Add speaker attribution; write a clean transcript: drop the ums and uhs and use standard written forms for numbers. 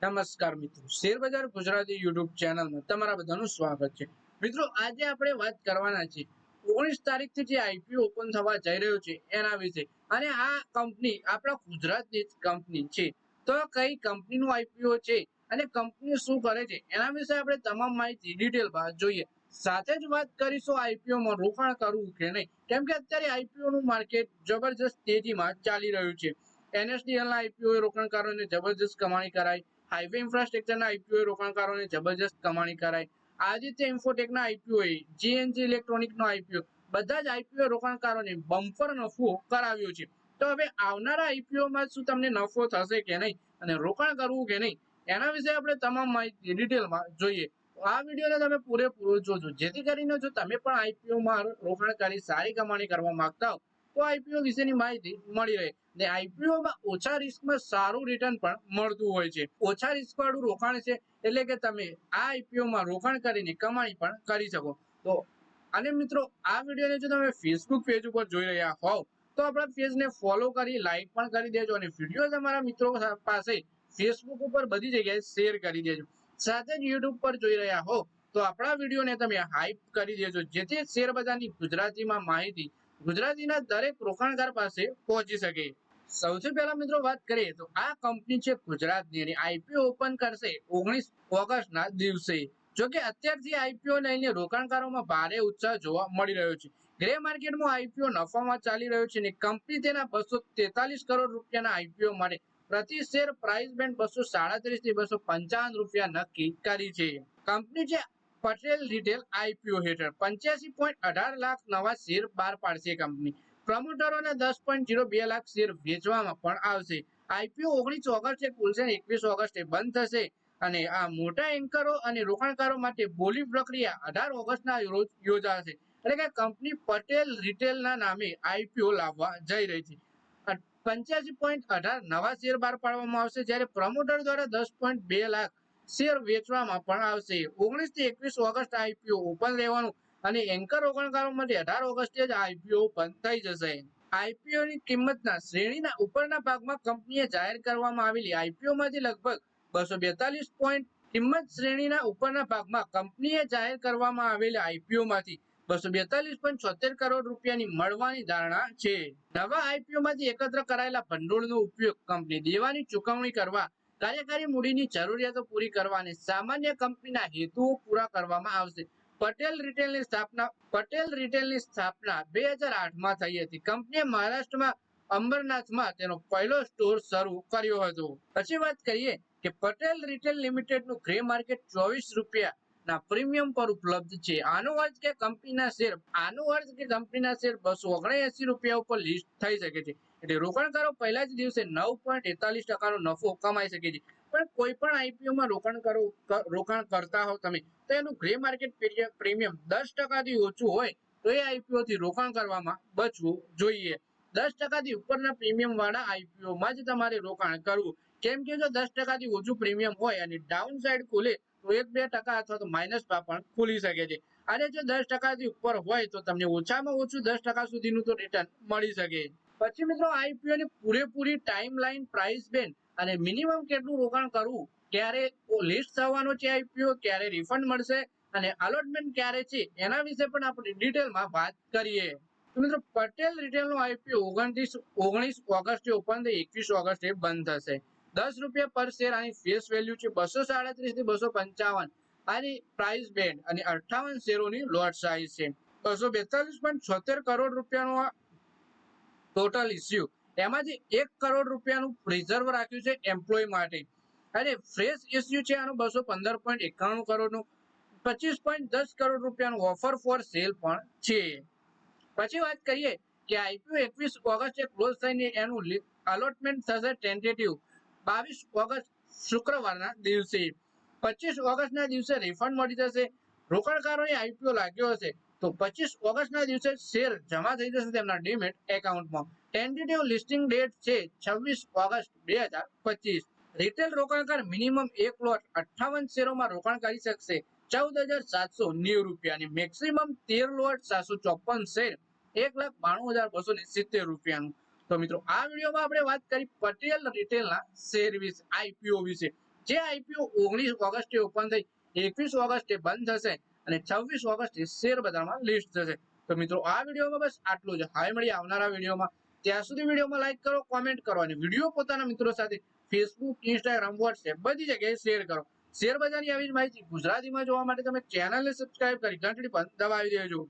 Speaker 1: નમસ્કાર મિત્રો, શેર બજાર ગુજરાતી યુટ્યુબ ચેનલમાં તમારા બધાનું સ્વાગત છે। મિત્રો, આજે આપણે વાત કરવાના છીએ 19 તારીખથી જે આઈપીઓ ઓપન થવા જઈ રહ્યો છે એના વિશે। અને આ કંપની આપણા ગુજરાતની જ કંપની છે। તો કઈ કંપનીનું આઈપીઓ છે અને કંપની શું કરે છે એના વિશે આપણે તમામ માહિતી ડિટેલમાં જોઈએ। સાથે જ વાત કરીશું આઈપીઓમાં રોકાણ કરવું કે નહીં, કેમ કે અત્યારે આઈપીઓ નું માર્કેટ જબરજસ્ત તેજીમાં ચાલી રહ્યું છે। એનએસડીએલ ના આઈપીઓ રોકાણકારોને જબરજસ્ત કમાણી કરાઈ, હાઈવે ઇન્ફ્રાસ્ટ્રક્ચરના આઈપીઓ રોકાણકારોને જબરજસ્ત કમાણી કરાઈ, આદિત્ય ઇન્ફોટેકના આઈપીઓ, જીએનજી ઇલેક્ટ્રોનિકનો આઈપીઓ, બધા જ આઈપીઓ રોકાણકારોને બમ્પર નફો કરાવ્યો છે। તો હવે આવનારા આઈપીઓમાં શું તમને નફો થશે કે નહીં અને રોકાણ કરવું કે નહીં એના વિશે આપણે તમામ માહિતી ડિટેલમાં જોઈએ। આ વિડીયોને તમે પૂરેપૂરો જોજો, જેથી કરીને જો તમે પણ આઈપીઓમાં રોકાણ કરી સારી કમાણી કરવા માંગતા હો તો આઈપીઓ વિશેની માહિતી મળી રહે। ને આઈપીઓમાં ઓછા રિસ્કમાં સારું રિટર્ન પણ મળતું હોય છે। ઓછા રિસ્ક વાળું રોકાણ છે એટલે કે તમે આ આઈપીઓમાં રોકાણ કરીને કમાણી પણ કરી શકો। તો અને મિત્રો, આ વિડીયોને જો તમે ફેસબુક પેજ ઉપર જોઈ રહ્યા હોવ તો આપણા પેજને ફોલો કરી લાઈક પણ કરી દેજો અને વિડીયો તમારા મિત્રો પાસે ફેસબુક ઉપર બધી જગ્યાએ શેર કરી દેજો। સાથે જ યુટ્યુબ પર જોઈ રહ્યા હો તો આપણા વિડીયોને તમે હાઈપ કરી દેજો, જેથી શેર બજારની ગુજરાતીમાં માહિતી ગુજરાતીના દરેક રોકાણકાર પાસે પહોંચી શકે। સૌથી પહેલા મિત્રો વાત કરીએ તો આ કંપની છે ગુજરાતની અને આઈપીઓ ઓપન કરશે 19 ઓગસ્ટના દિવસે। જો કે અત્યારથી આઈપીઓ લઈને રોકાણકારોમાં ભારે ઉત્સાહ જોવા મળી રહ્યો છે। ગ્રે માર્કેટમાં આઈપીઓ નફામાં ચાલી રહ્યો છે અને કંપની તેના 243 કરોડ રૂપિયાના આઈપીઓ માટે પ્રતિ શેર પ્રાઇસ બેન્ડ 237 થી 255 રૂપિયા નક્કી કરી છે। કંપની છે પટેલ રિટેલ આઈપીઓ હેઠળ 85.18 લાખ નવા શેર બહાર પાડશે। કંપની પ્રમોટરોને 10.02 લાખ શેર વેચવામાં પણ આવશે। આઈપીઓ 19 ઓગસ્ટે ખુલશે અને 21 ઓગસ્ટે બંધ થશે અને આ મોટા એન્કરો અને રોકાણકારો માટે બોલી પ્રક્રિયા 18 ઓગસ્ટના રોજ યોજાશે। એટલે કે કંપની પટેલ રિટેલના નામે આઈપીઓ લાવવા જઈ રહી છે। 85.18 નવા શેર બહાર પાડવામાં આવશે, જ્યારે પ્રમોટર દ્વારા 10.2 લાખ શેર વેચવામાં પણ આવશે। 19 થી 21 ઓગસ્ટ આઈપીઓ ઓપન રહેવાનું અને એન્કર રોકાણકારો માટે 18 ઓગસ્ટે જ આઈપીઓ બંધ થઈ જશે। આઈપીઓની કિંમતના શ્રેણીના ઉપરના ભાગમાં કંપનીએ જાહેર કરવામાં આવેલી આઈપીઓમાંથી લગભગ 242 પોઈન્ટ કિંમત શ્રેણીના ઉપરના ભાગમાં કંપનીએ જાહેર કરવામાં આવેલા આઈપીઓમાંથી 242.76 કરોડ રૂપિયાની મળવાની ધારણા છે। નવા આઈપીઓમાંથી એકત્ર કરાયેલા ભંડોળનો ઉપયોગ કંપની દેવાની ચૂકવણી કરવા, કાર્યકારી મૂડીની જરૂરિયાતો પૂરી કરવા અને સામાન્ય કંપનીના હેતુઓ પૂરા કરવામાં આવશે। પટેલ રિટેલની સ્થાપના 2008માં થઈ હતી। કંપનીએ મહારાષ્ટ્રમાં અંબરનાથમાં તેનો પહેલો સ્ટોર શરૂ કર્યો હતો। પછી વાત કરીએ કે પટેલ રિટેલ લિમિટેડનું ગ્રે માર્કેટ 24 રૂપિયાના પ્રીમિયમ પર ઉપલબ્ધ છે। આનો અર્થ કે કંપનીના શેર 279 રૂપિયા ઉપર લિસ્ટ થઈ શકે છે। એટલે રોકાણકારો પહેલા જ દિવસે 9.41% નો નફો કમાઈ શકે છે। પણ કોઈ પણ આઈપીઓમાં રોકાણ કરતા હો તમે તો એનું ગ્રે માર્કેટ પ્રીમિયમ 10% થી ઓછું હોય તો એ આઈપીઓ થી રોકાણ કરવામાં બચવું જોઈએ। 10% થી ઉપરના પ્રીમિયમ વાળા આઈપીઓમાં જ તમારે રોકાણ કરવું, કેમ કે જો 10% થી ઓછું પ્રીમિયમ હોય અને ડાઉન સાઈડ ખુલે તો 1-2% અથવા તો માઇનસ પણ ખુલી શકે છે। અને જો 10% થી ઉપર હોય તો તમને ઓછામાં ઓછું 10% સુધીનું તો રિટર્ન મળી શકે। પછી મિત્રો, આઈપીઓ ની પૂરેપૂરી ટાઈમ લાઈન, પ્રાઇસ બેન્ડ અને મિનિમમ કેટલું રોકાણ કરવું, ક્યારે લિસ્ટ થવાનો છે આઈપીઓ, ક્યારે રિફંડ મળશે અને અલોટમેન્ટ ક્યારે છે એના વિશે પણ આપણે ડિટેલમાં વાત કરીએ। તો મિત્રો, પટેલ રિટેલનો આઈપીઓ 19 ઓગસ્ટે ઓપન થઈ 21 ઓગસ્ટે બંધ થશે। 10 રૂપિયા પર શેર આની ફેસ વેલ્યુ છે। 237 થી 255 આની પ્રાઇસ બેન્ડ અને 58 શેરોની લોટ સાઇઝ છે। 242.76 કરોડ રૂપિયાનો ટોટલ ઇસ્યુ, એમાંથી 1 કરોડ રૂપિયાનું રિઝર્વ રાખ્યું છે એમ્પ્લોય માટે અને ફ્રેશ ઇસ્યુ છે આનું 215.91 કરોડનું। 25.10 કરોડ રૂપિયાનું ઓફર ફોર સેલ પણ છે। પછી વાત કરીએ કે આઈપીઓ 21 ઓગસ્ટે ક્લોઝ થઈને એનું અલોટમેન્ટ થશે ટેન્ટેટિવ 22 ઓગસ્ટ શુક્રવારના દિવસે। 25 ઓગસ્ટના દિવસે રિફંડ મળી જશે। રોકાણકારોને આઈપીઓ લાગ્યો હશે તો 25 ઓગસ્ટના દિવસે શેર જમા થઈ જશે તેમના ડીમેટ એકાઉન્ટમાં। ટેન્ટેટિવ લિસ્ટિંગ ડેટ છે 26 ઓગસ્ટ 2025। રિટેલ રોકાણકાર મિનિમમ એક લોટ 58 શેરોમાં રોકાણ કરી શકશે 14,790 રૂપિયા અને મેક્સિમમ 13 લોટ 754 શેર 1,92,270 રૂપિયાનું। તો મિત્રો, આ વિડીયોમાં આપણે વાત કરી પટેલ રિટેલના શેર વિશે, આઈપીઓ વિશે। જે આઈપીઓ 19 ઓગસ્ટે ઓપન થઈ 21 ઓગસ્ટે બંધ થશે અને 26 ઓગસ્ટે શેર બજારમાં લિસ્ટ થશે. તો મિત્રો આ વિડીયોમાં બસ આટલું જ. હવે મળીએ આવનારા વિડીયોમાં. ત્યાં સુધી વિડીયોમાં લાઈક કરો, કોમેન્ટ કરો અને વિડીયો પોતાના મિત્રો સાથે ફેસબુક, ઇન્સ્ટાગ્રામ, વોટ્સએપ બધી જગ્યાએ શેર કરો. શેર બજારની આવી જ માહિતી ગુજરાતીમાં જોવા માટે તમે ચેનલને સબસ્ક્રાઇબ કરી ઘંટડી પણ દબાવી દેજો.